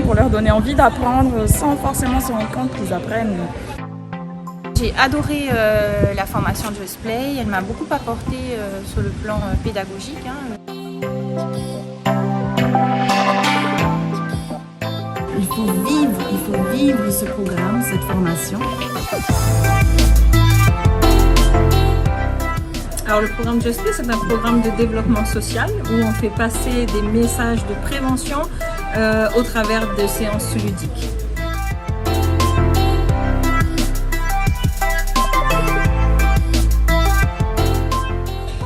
pour leur donner envie d'apprendre sans forcément se rendre compte qu'ils apprennent. J'ai adoré la formation Just Play, elle m'a beaucoup apporté sur le plan pédagogique. Il faut vivre ce programme, cette formation. Alors le programme Just Play, c'est un programme de développement social où on fait passer des messages de prévention au travers de séances ludiques.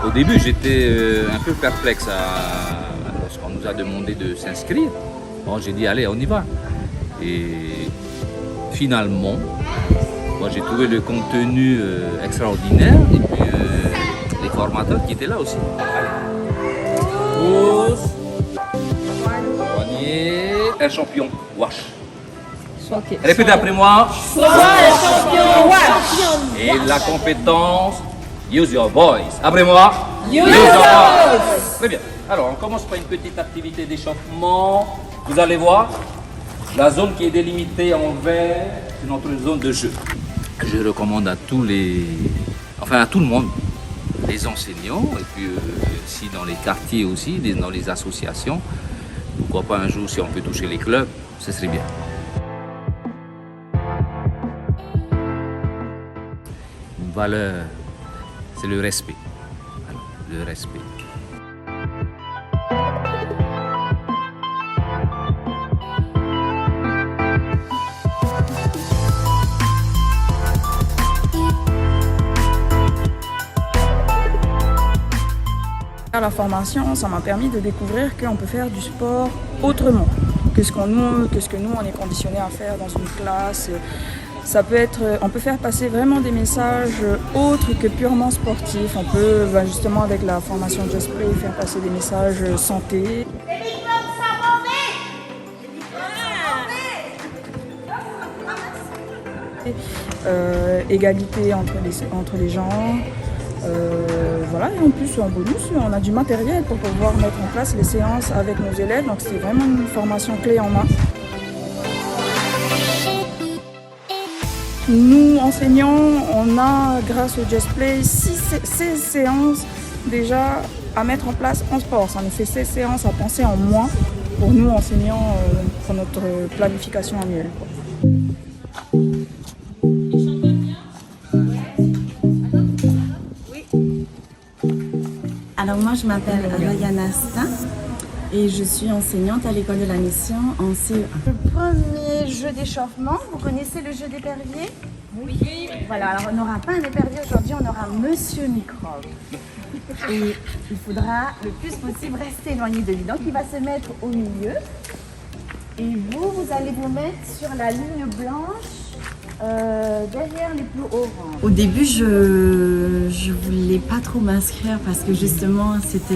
Au début, j'étais un peu perplexe lorsqu'on nous a demandé de s'inscrire. Bon, j'ai dit, allez, on y va. Et finalement, moi, j'ai trouvé le contenu extraordinaire et puis les formateurs qui étaient là aussi. Allez. Pouce, poignet, un champion, wash. Okay. Répétez après moi. Sois un champion, wash. Et la compétence, use your voice. Après moi. Use your voice. Très bien. Alors, on commence par une petite activité d'échauffement. Vous allez voir, la zone qui est délimitée en vert, c'est notre zone de jeu. Je recommande à tout le monde, les enseignants, et puis si dans les quartiers aussi, dans les associations, pourquoi pas un jour si on peut toucher les clubs, ce serait bien. Une valeur, c'est le respect. Alors, le respect. La formation, ça m'a permis de découvrir qu'on peut faire du sport autrement que ce que nous on est conditionné à faire dans une classe. Ça peut être, on peut faire passer vraiment des messages autres que purement sportifs. On peut justement avec la formation Just Play faire passer des messages santé. Égalité entre les gens. Voilà, et en plus en bonus, on a du matériel pour pouvoir mettre en place les séances avec nos élèves, donc c'est vraiment une formation clé en main. Nous, enseignants, on a, grâce au Just Play, 16 séances déjà à mettre en place en sport. Ça nous fait 16 séances à penser en moins pour nous, enseignants, pour notre planification annuelle. Alors moi je m'appelle Rayana Sta et je suis enseignante à l'école de la mission en CE1. Le premier jeu d'échauffement, vous connaissez le jeu d'épervier? Oui. Voilà, alors on n'aura pas un épervier aujourd'hui, on aura Monsieur Microbe. Et il faudra le plus possible rester éloigné de lui. Donc il va se mettre au milieu et vous allez vous mettre sur la ligne blanche derrière les plus hauts rangs. Au début, je voulais pas trop m'inscrire parce que justement, c'était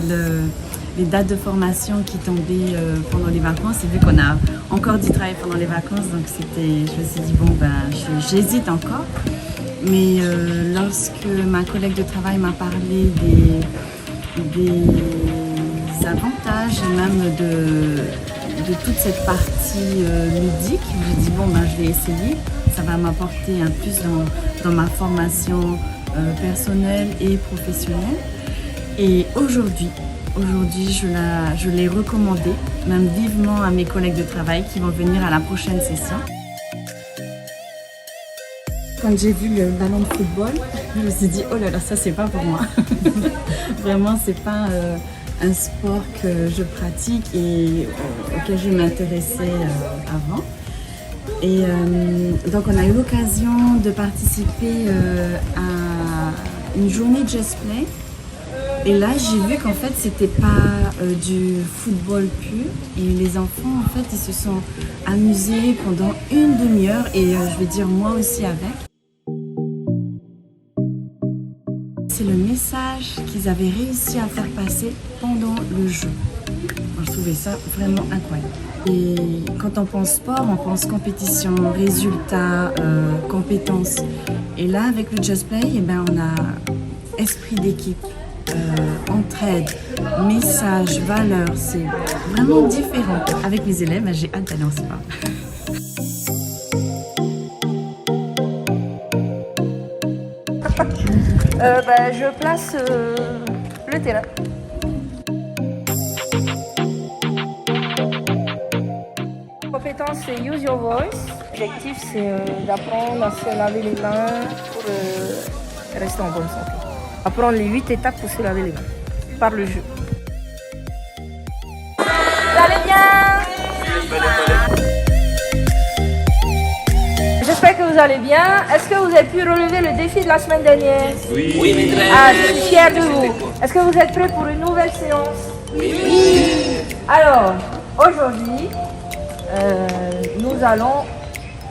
les dates de formation qui tombaient pendant les vacances. Et vu qu'on a encore du travail pendant les vacances, donc je me suis dit, bon, j'hésite encore. Mais lorsque ma collègue de travail m'a parlé des avantages et même de toute cette partie ludique, je me suis dit, bon, je vais essayer. Ça va m'apporter un plus dans ma formation personnelle et professionnelle. Et aujourd'hui, je l'ai recommandé, même vivement à mes collègues de travail qui vont venir à la prochaine session. Quand j'ai vu le ballon de football, je me suis dit, oh là là, ça c'est pas pour moi. Vraiment, c'est pas un sport que je pratique et auquel je m'intéressais avant. Et donc on a eu l'occasion de participer à une journée Just Play. Et là j'ai vu qu'en fait c'était pas du football pur. Et les enfants en fait ils se sont amusés pendant une demi-heure et je vais dire moi aussi avec. C'est le message qu'ils avaient réussi à faire passer pendant le jeu. Moi, je trouvais ça vraiment incroyable. Et quand on pense sport, on pense compétition, résultats, compétences. Et là, avec le Just Play, on a esprit d'équipe, entraide, message, valeur, c'est vraiment différent. Avec les élèves, j'ai hâte d'aller en sport. Je place le terrain. Compétence, c'est use your voice. L'objectif, c'est d'apprendre à se laver les mains pour rester en bonne santé. Apprendre les 8 étapes pour se laver les mains par le jeu. Vous allez bien? J'espère que vous allez bien. Est-ce que vous avez pu relever le défi de la semaine dernière? Oui, maîtresse. Ah, je suis fière de vous. Est-ce que vous êtes prêts pour une nouvelle séance? Oui. Alors, aujourd'hui, nous allons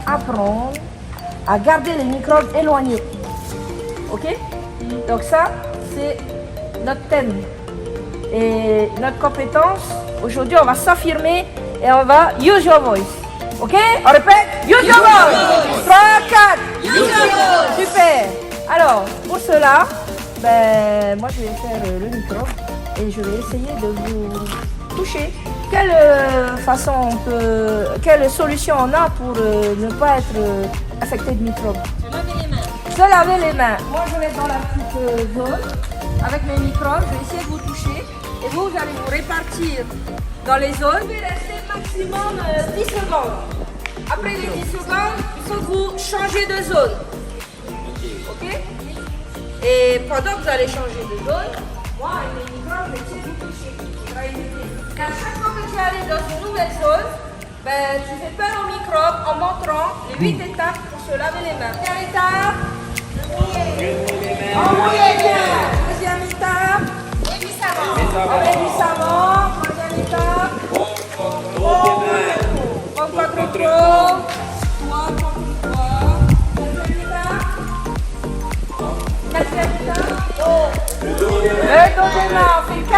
apprendre à garder les microbes éloignés. Ok? Donc ça, c'est notre thème. Et notre compétence, aujourd'hui, on va s'affirmer et on va use your voice. Ok? On répète? Use your voice! 3, 4! Use your voice! Super! Alors, pour cela, moi je vais faire le micro et je vais essayer de vous toucher. Quelle quelle solution on a pour ne pas être affecté de microbes? Se laver les mains. Moi je vais être dans la petite zone avec mes microbes, je vais essayer de vous toucher et vous allez vous répartir dans les zones. Vous devez rester maximum 10 secondes. Après les 10 secondes, il faut que vous changez de zone. Ok? Et pendant que vous allez changer de zone, moi avec mes microbes, je vais essayer de vous toucher. Et à chaque fois que tu arrives dans une nouvelle zone, tu fais peur aux microbes en montrant les 8 étapes pour se laver les mains. Première étape, enrouiller les mains. Deuxième étape, avec du savon. Troisième étape, on pas trop trop. Deuxième étape. Quatrième étape. Le dos des mains. On fait 4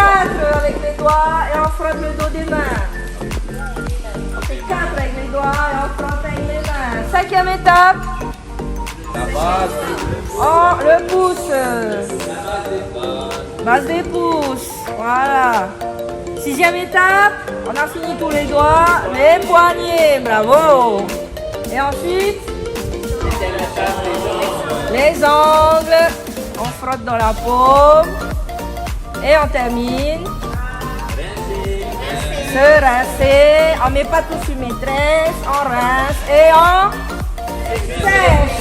avec les doigts et on frotte le dos des mains. On fait 4 avec les doigts et on frotte avec les mains. Cinquième étape. La base. Oh, le pouce. Base des pouces. Voilà. Sixième étape. On a fini tous les doigts. Les poignets. Bravo. Et ensuite, les ongles. On frotte dans la paume. Et on termine. Se rincer. On met pas tout sur maîtresse. On rince. Et on sèche.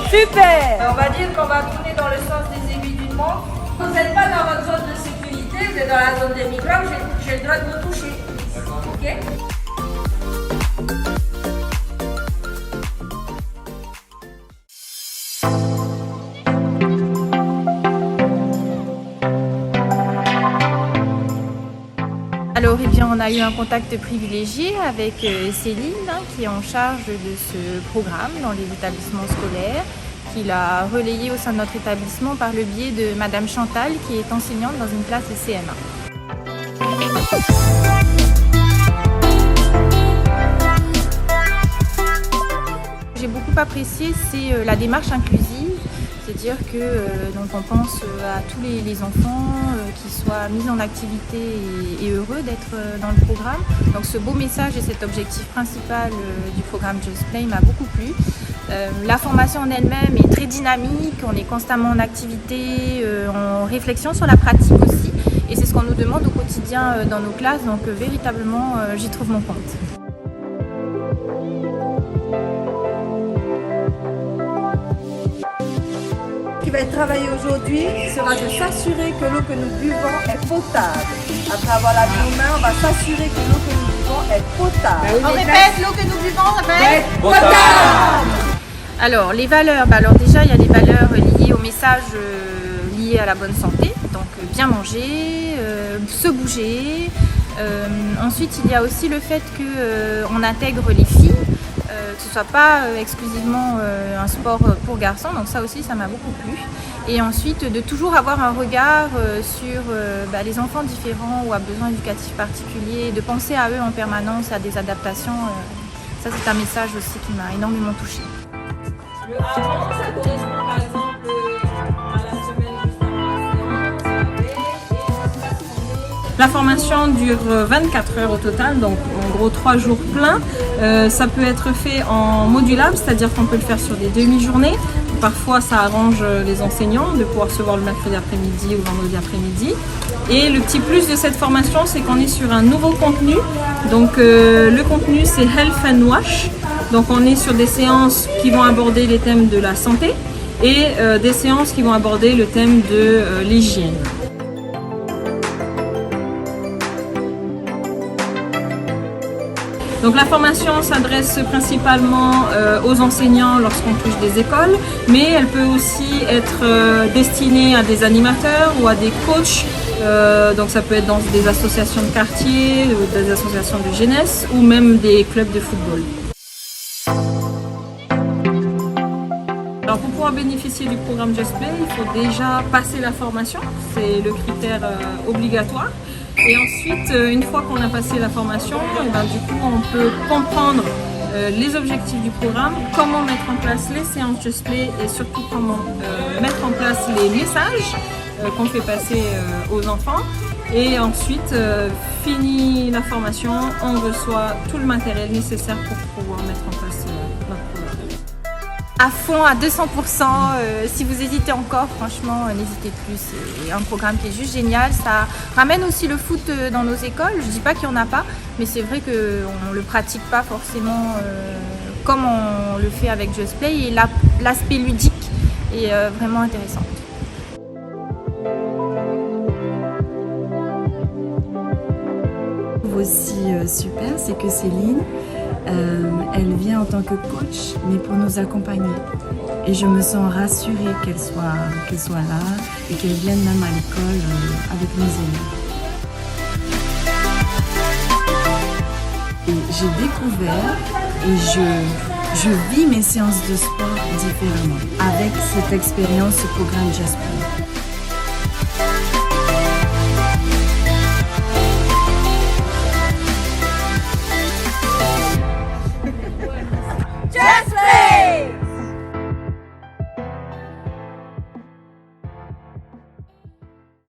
Super. On va dire qu'on va tourner dans le sens des aiguilles d'une montre. Vous n'êtes pas dans votre zone de sécurité. Vous êtes dans la zone des microbes. J'ai le droit de vous toucher. Ok? Alors, on a eu un contact privilégié avec Céline, qui est en charge de ce programme dans les établissements scolaires, qu'il a relayé au sein de notre établissement par le biais de Madame Chantal, qui est enseignante dans une classe de CM1. J'ai beaucoup apprécié, c'est la démarche inclusive. C'est-à-dire que donc on pense à tous les enfants qui soient mis en activité et heureux d'être dans le programme. Donc ce beau message et cet objectif principal du programme Just Play m'a beaucoup plu. La formation en elle-même est très dynamique, on est constamment en activité, en réflexion sur la pratique aussi. Et c'est ce qu'on nous demande au quotidien dans nos classes, donc véritablement j'y trouve mon compte. Ce qui va être travaillé aujourd'hui sera de s'assurer que l'eau que nous buvons est potable. Après avoir lavé nos mains, on va s'assurer que l'eau que nous buvons est potable. On répète, l'eau que nous buvons, on répète. Potable. Alors les valeurs, alors déjà il y a les valeurs liées au message lié à la bonne santé, donc bien manger, se bouger. Ensuite il y a aussi le fait qu'on intègre les filles, que ce ne soit pas exclusivement un sport pour garçons, donc ça aussi ça m'a beaucoup plu. Et ensuite de toujours avoir un regard sur les enfants différents ou à besoins éducatifs particuliers, de penser à eux en permanence, à des adaptations, ça c'est un message aussi qui m'a énormément touchée. Le avant, ça correspond par exemple à la semaine juste avant la séance. La formation dure 24 heures au total, donc en gros 3 jours pleins. Ça peut être fait en modulable, c'est-à-dire qu'on peut le faire sur des demi-journées. Parfois, ça arrange les enseignants de pouvoir se voir le mercredi après-midi ou vendredi après-midi. Et le petit plus de cette formation, c'est qu'on est sur un nouveau contenu. Donc le contenu, c'est Health and Wash. Donc on est sur des séances qui vont aborder les thèmes de la santé et des séances qui vont aborder le thème de l'hygiène. Donc la formation s'adresse principalement aux enseignants lorsqu'on touche des écoles, mais elle peut aussi être destinée à des animateurs ou à des coachs. Donc ça peut être dans des associations de quartier, ou des associations de jeunesse ou même des clubs de football. Alors pour pouvoir bénéficier du programme Just Play, il faut déjà passer la formation, c'est le critère obligatoire. Et ensuite, une fois qu'on a passé la formation, et ben, du coup, on peut comprendre les objectifs du programme, comment mettre en place les séances Just Play et surtout comment mettre en place les messages qu'on fait passer aux enfants. Et ensuite, fini la formation, on reçoit tout le matériel nécessaire pour pouvoir mettre en place notre programme. À fond, à 200%, si vous hésitez encore, franchement, n'hésitez plus. C'est un programme qui est juste génial. Ça ramène aussi le foot dans nos écoles. Je ne dis pas qu'il n'y en a pas, mais c'est vrai qu'on ne le pratique pas forcément comme on le fait avec Just Play. Et l'aspect ludique est vraiment intéressant. Aussi super, c'est que Céline, elle vient en tant que coach, mais pour nous accompagner. Et je me sens rassurée qu'elle soit là et qu'elle vienne même à l'école avec nos élèves. Et j'ai découvert et je vis mes séances de sport différemment avec cette expérience, ce programme Just Play.